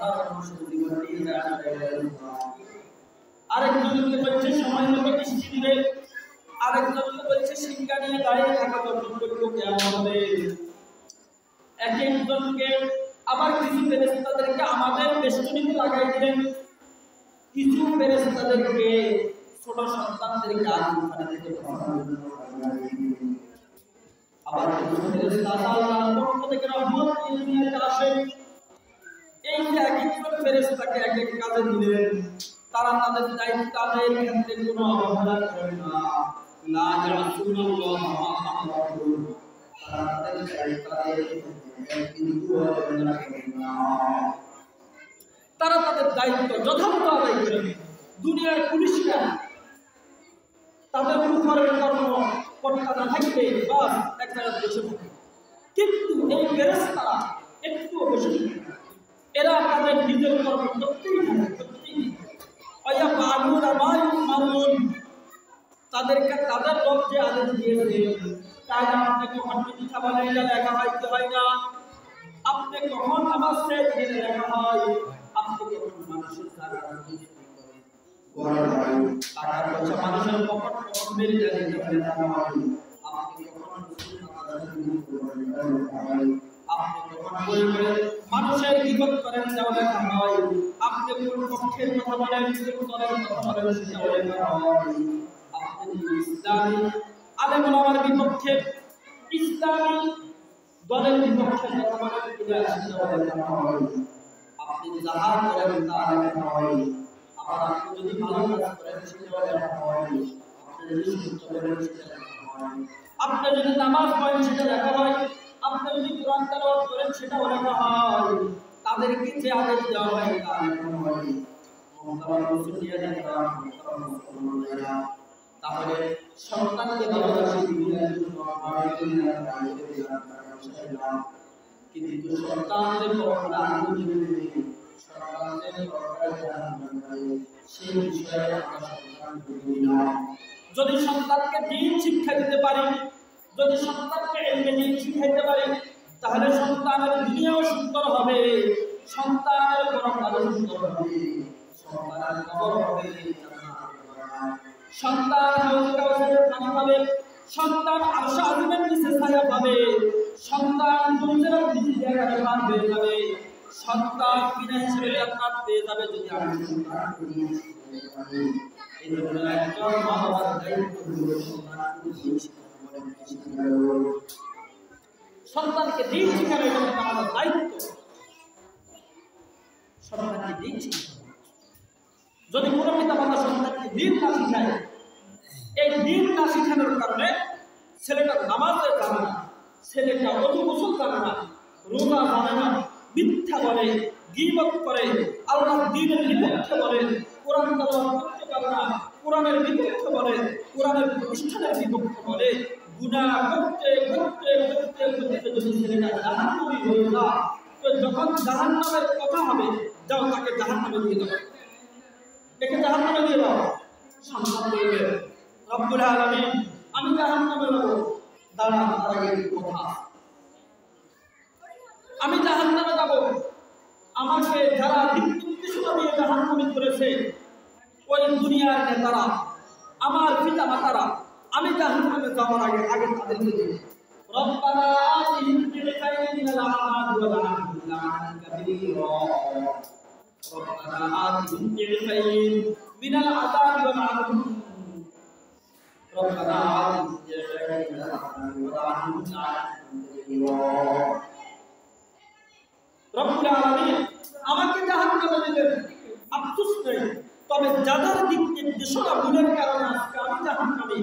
হাজার মানুষের জীবন নিয়ে যায়। আরেকজনকে বলছে সময় মতো বৃষ্টি দিবে, আরেকজনকে বলছে সিংহা নিয়ে দাঁড়িয়ে থাকা যখন করবো কেমন হবে। এক একজনকে আবার কিছু ফেরেশতাদেরকে আমাদের বেষ্টনীতে লাগাই দিলেন, কিছু ফেরেশতাদেরকে ছোট সন্তানদেরকে আগুন ফাঁকি দিতে আবার কিছু ফেরেশতা আল্লাহর পক্ষ থেকে রহমত নিয়ে দুনিয়াতে আসে। এই যে এক একজন ফেরেশতাকে এক এক কাজে দিলেন, তারা তাদের দায়িত্ব আদায়ের ক্ষেত্রে কোনো অবহেলা করেন না। লা ইয়াসুনাল্লাহ মা আমারু, তারা তাদের দায়িত্ব আদায়ের ক্ষেত্রে কিন্তু অবহেলা করেন না। তারা তাদের দায়িত্ব যথাযথ আদায় করেন। দুনিয়ার পুলিশরা তাদের উপরের কর্ম কর্তা না থাকবে বাস এক জায়গায় বসে থাকে, কিন্তু এই ফেরেশতারা একটুও বসে থাকে না। এরা তাদের নিজের কর্ম করতেই থাকে। তাদেরকে তাদের লোক যে আদেশ দিয়েছে তাই আপনি কখন মিথ্যা বলেন এটা লেখা হয় না, আপনি কখন নামাজ ছেড়ে দিলে লেখা হয়, আপনি কখন মানুষের টাকা পয়সা মানুষের পকেট কখন মেরে দিতে লেখা হয়, আপনি কখন আপনি কখন মানুষের গীবত করেন সেটাও লেখা হয়, আপনি কোন পক্ষের কথা বলেন কোন দলের কথা বলেন সেটাও লেখা হয়। আপনি ইসলামী আলেম ওলামার বিপক্ষে ইসলামী দলের বিপক্ষে কথা বলেন সেটাও লেখা হয়। আপনি যাহা করেন তা লেখা হয়। আবার আপনি যদি ভালো কাজ করেন সেটাও লেখা হয়। আপনি যদি সত্য বলেন সেটা লেখা হয়। আপনি যদি নামাজ পড়েন সেটা লেখা হয়। আপনি যদি কোরআন তেলাওয়াত করেন সেটাও লেখা হয়। তাদেরকে যে আদেশ দেওয়া হয় তা লেখা হয়। তাহলে সন্তানকে ভালোবাসি দুনিয়ার জন্য কিন্তু সন্তানদের পরকালে আনন্দ দিবে, সন্তানদের পরকালে সেই বিষয়ে আমরা সন্তান করি না। যদি সন্তানকে দ্বীন শিক্ষা দিতে পারি, যদি সন্তানকে ইলমে শিখাইতে পারি, তাহলে সন্তানের দুনিয়াও সুন্দর হবে, সন্তানের পরকালও সুন্দর হবে, সন্তানের কবর হবে সন্তান হাউজে কাউসারের পানি পাবে, সন্তান আরশে আজিমের নিচে ছায়া পাবে, সন্তান দুনিয়ার নিচে জায়গায় পার হয়ে যাবে, সন্তান বিনা হিসেবে জান্নাত পেয়ে যাবে যদি আমি সন্তান করি। এই জন্য একজন মা বাবার দায়িত্ব হলো সন্তানকে দিন শিখানো, এটা আমাদের দায়িত্ব। সন্তানকে দিন শিখানো, যদি কোনো পিতা মাতা সন্তানকে দিন না শিখায়, এই দিন না শিখানোর কারণে ছেলেটা নামাজে জানে না, ছেলেটা অজু গোসল জানে না, রোজা জানে না, মিথ্যা বলে, গীবত করে, আল্লাহর দ্বীনের বিপক্ষে বলে, কোরআন তেলাওয়াত করতে পারে না, কোরআনের বিপক্ষে বলে, কোরআনের প্রতিষ্ঠানের বিপক্ষে বলে, গুনাহ করতে করতে করতে করতে যদি ছেলেটা জাহান্নামী হয়ে যায়, তো যখন জাহান্নামের কথা হবে, যাও তাকে জাহান্নামে দিয়ে দাও, একে জাহান্নামে দিয়ে দাও। সন্তান বলবে রব্বুল আলামিন আমি জাহান্নামে যাব, দাঁড়া তার আগে কথা, আমি জাহান্নামে যাব, আমাকে যারা দিক নির্দেশনা দিয়ে জাহান্নামে করেছে ওই দুনিয়ার নেতারা, আমার পিতা মাতারা, আমি জাহান্নামে যাওয়ার আগে আগে তাদেরকে দেব। রব্বানা আতিহিম বিখাইরিন মিনাল আ'মালি ওয়া লা'আনহুম লা'নান কাবীরা, রব্বানা আতিহিম বিখাইরিন মিনাল আযাবি ওয়া লা'আনহুম, রব্বানা আতিহিম বিখাইরিন মিনাল আযাবি ওয়া লা'আনহুম লা'নান কাবীরা। রব্বুল আলামিন আমাকে জাহান্নামে দিবেন, আফসোস নেই, তবে যাদের দিক নির্দেশনা ভুলের কারণে আজকে আমি জাহান্নামে,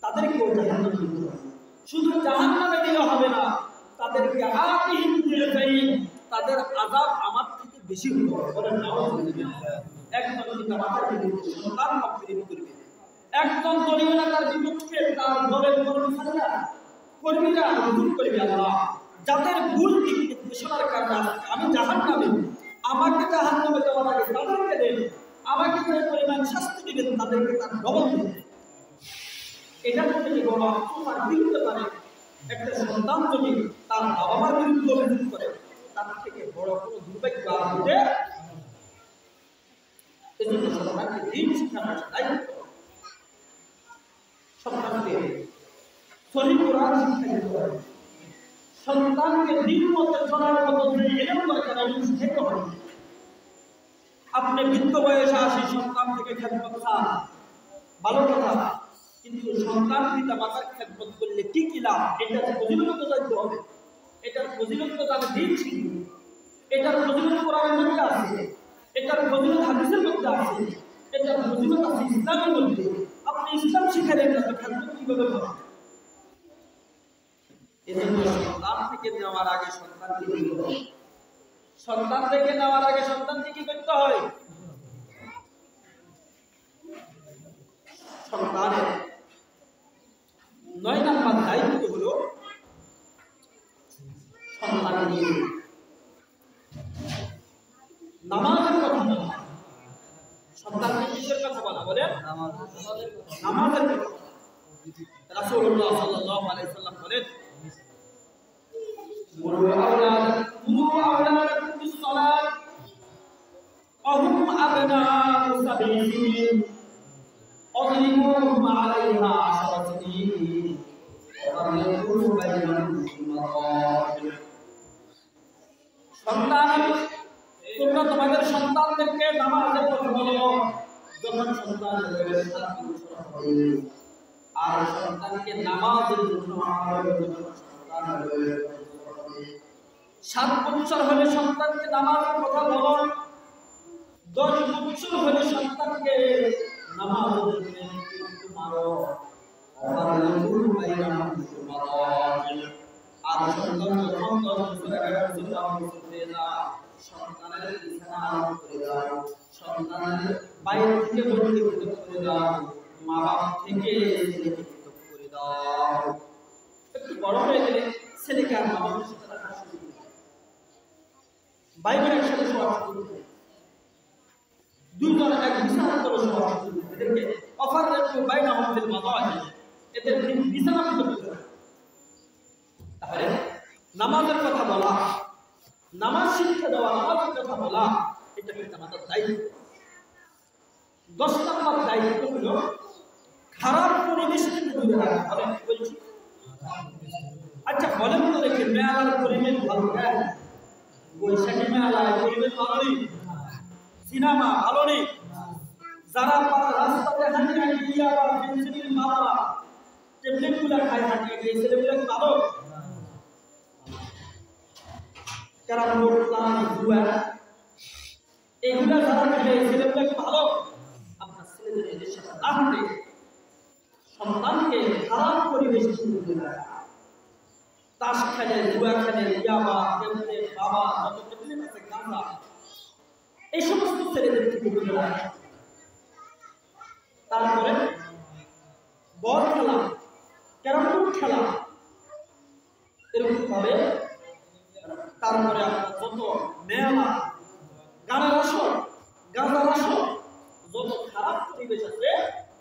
তাদেরকেও জাহান্নামে দিতে হবে। শুধু জাহান্নামে দিলে হবে না, তাদেরকে আতিহিম বিখাইরিন, তাদের আযাব আমার থেকে বেশি হতে হবে। বলেন নাউযুবিল্লাহ। একজন পিতা মাতার বিরুদ্ধে সন্তান কর্তৃত্ব করবে, একজন দলীয় নেতার বিপক্ষে তার দলের কর্মীরা রুজু করবে। আল্লাহ যাদের ভুল দিক নির্দেশনার কারণে আমি জাহান্নামে, আমাকে জাহান্নামে যাওয়ার আগে তাদেরকে দেন, আমাকে যে পরিমাণ শাস্তি দিবেন তাদেরকে তার ডবল দেন। এটা থেকে বড় আফসোস আর কি হতে পারে? একটা সন্তান যদি তার বাবা মার বিরুদ্ধে অভিযোগ করে, তার থেকে বড় কোনো দুর্ভাগ্য আর হতে সহি কোরআন শিক্ষা দিতে হবে, সন্তানকে দিন মতে চলার মতো যে এলেম দরকার আমি শিখাইতে হবে। আপনি বৃদ্ধ বয়সে আসি সন্তান থেকে খেদমত চান, ভালো কথা, কিন্তু সন্তান পিতা মাতার খেদমত করলে কি কি লাভ, এটার ফজিলত তো জানতে হবে। এটার ফজিলত তো জানা দিন শিখবে, এটার ফজিলত কোরআনের মধ্যে আছে, এটার ফজিলত হাদিসের মধ্যে আছে, এটার ফজিলত আছে ইসলামের মধ্যে। আপনি ইসলাম শিখালেন না তো খেদমত কিভাবে করবেন? এজন্য সন্তান থেকে নেওয়ার আগে সন্তানকে কি করতে হয়? সন্তান থেকে নেওয়ার আগে সন্তানকে কি করতে হয়? সন্তানের 9 নম্বর দায়িত্ব হলো সন্তানকে নামাজের কথা বলা। সন্তানকে কিসের কথা বলা? বলেন নামাজের কথা। রাসূলুল্লাহ সাল্লাল্লাহু আলাইহি সাল্লাম বলেন, মুরু আওলাদাকুম বিস-সালাত ওয়া হুম আবনাউ সাবঈ সিনিন আযরিমুহুম আলাইহা 10 সিনিন ওয়া ফাররিকু বাইনাহুম মাদাজির। সন্তান, তোমরা তোমাদের সন্তানদেরকে নামাজের কথা বলো যখন সন্তানের বয়স 7 বছর হবে, আর সন্তানকে নামাজের জন্য সন্তানের বয়স 7 বছর হলে সন্তানকে নামাজের কথা বলো, 10 বছর হলে সন্তানকে নামাজের জন্য মারো। আর সন্তান যখন 10 বছর 11 বছর হয়ে যায়, সন্তানের বিছানা আরম্ভ করে দাও, সন্তানের বাইরে থেকে ভর্তি করে দাও, মা বাবা থেকে ছেলেকে পৃথক করে দাও। একটু বড় হয়ে গেলে ছেলেকে আর মা বাবার সাথে রাখা শুরু করে দাও, বাইরে একসাথে শোয়া শুরু করে দাও, দুইজন এক বিছানা করে শোয়া শুরু করে দাও, এদেরকে অফার একটু বাইরে আমাদের মা বাবা এদের বিছানা পৃথক করে দাও। তাহলে নামাজের কথা বলা, নামাজ শিক্ষা দেওয়া, নামাজের কথা বলা, এটা কিন্তু আমাদের দায়িত্ব। 10 নম্বর দায়িত্ব হলো খারাপ পরিবেশ থেকে দূরে রাখা। বলেন কি বলছি? আচ্ছা বলেন তো দেখি, মেলার পরিবেশ ভালো নেই? বৈশাখী মেলায় পরিবেশ ভালো নেই? সিনেমা ভালো নেই? যারা রাস্তাতে হাঁটি হাঁটি গিয়ে আবার পেন্সিল মারা ট্যাবলেট গুলা খায় হাঁটি গিয়ে ছেলেগুলা কি ভালো? ক্যারাম বোর্ড, তাস, জুয়া, এগুলা যারা খেলে ছেলেগুলা কি ভালো? আপনার ছেলেদের এদের সাথে না হাঁটে সন্তানকে খারাপ পরিবেশ থেকে দূরে রাখা। তাস খেলে, জুয়া খেলে, ইয়াবা, ট্যাবলেট, বাবা, যত ট্যাবলেট আছে, গাঁজা, এই সমস্ত ছেলেদের থেকে দূরে রাখা। তারপরে বল খেলা, ক্যারাম বোর্ড খেলা, এরকম ভাবে। তারপরে আপনার যত মেলা, গানের আসর, গাঁজার আসর, যত খারাপ পরিবেশ আছে,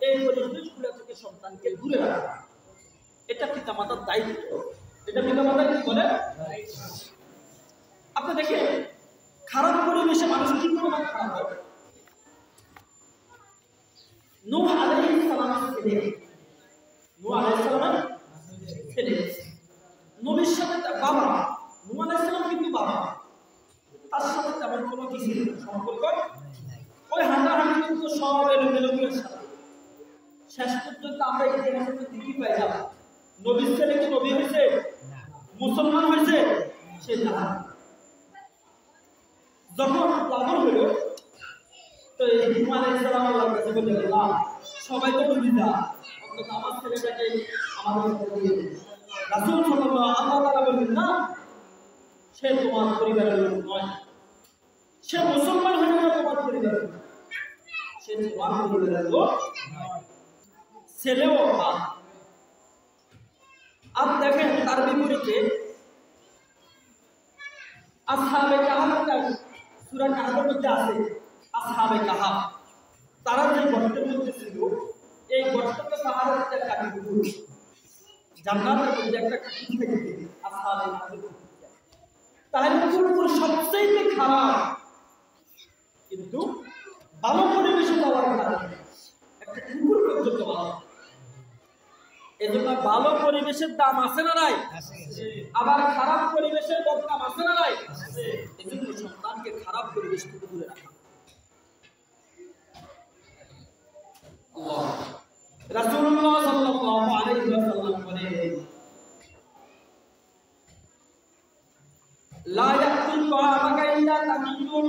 এই পরিবেশগুলো থেকে সন্তানকে দূরে রাখা, এটা পিতামাতার দায়িত্ব। এটা পিতামাতার কি বলে? আপনি দেখেন খারাপ পরিবেশে মানুষ কি পরিমাণ খারাপ হয়। নূহ আলাইহিস সালামের ছেলে, নূহ আলাইহিস সালামের ছেলে, নবীর সাথে তার বাবা, নূহ আলাইহিস সালাম কিন্তু বাবা, তার সাথে তেমন কোনো কিছু সম্পর্ক ওই হাঁটাহাঁটি কিন্তু সব এলোমেলোগুলোর সাথে। শেষ পর্যন্ত আমরা ইতিহাসের দিকে পাই যাব, নবীর ছেলে কি নবী হয়েছে? মুসলমান হয়েছে? সে জাহান। যখন প্লাবন হইল, তো এই নূহ আলাইহিস সালাম আল্লাহর কাছে বললেন, আল্লাহ সবাই তো নবী না, অন্তত আমার ছেলেটাকে আমাদের সাথে দিয়ে দিন। রাসূল সাল্লাল্লাহু আলাইহি ওয়াসাল্লাম আল্লাহ বললেন, না, সে তোমার পরিবারের লোক নয়, সে মুসলমান হয়ে গেল তোমার পরিবারের লোক, সে তোমার পরিবারের লোক ছেলেও মা। আর দেখেন তার বিপরীতে আসহাবে কাহাফের সূরা কাহাফের মধ্যে আছে, আসহাবে কাহাফ তারা যে গর্তের মধ্যে ছিল, এই গর্তকে পাহাড়ের একটা কাটি পুকুর, জান্নাতের মধ্যে একটা কাটি থেকে আসহাবে কাহাফের। তাহলে কুকুর সবচেয়ে খারাপ, কিন্তু ভালো পরিবেশে যাওয়ার কারণে একটা কুকুর পর্যন্ত ভালো। এজন্য ভালো পরিবেশের দাম আছে না নাই? আবার খারাপ পরিবেশের বদনাম আছে না নাই? এজন্য সন্তানকে খারাপ পরিবেশ থেকে দূরে রাখা। রাসূলুল্লাহ সাল্লাল্লাহু আলাইহি ওয়াসাল্লাম বলেন, লা ইয়াকুল তাআমাকা ইল্লা তাকিয়ুন,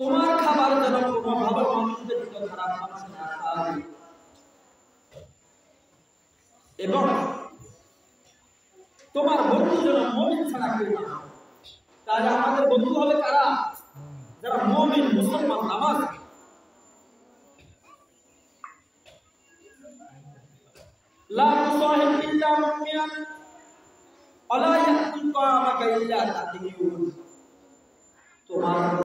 তোমার খাবার যেন কোনো ভালো মানুষদের দিকে খারাপ মানুষ না খায়, এবং তোমার বন্ধু যেন মুমিন ছাড়া কেউ না। তাহলে আমাদের বন্ধু হবে কারা? যারা মুমিন, মুসলমান, নামাজ। লা তুসাহিব ইল্লা মুমিনান ওয়া লা ইয়াকুল তাআমাকা ইল্লা তাকিয়ুন, তোমার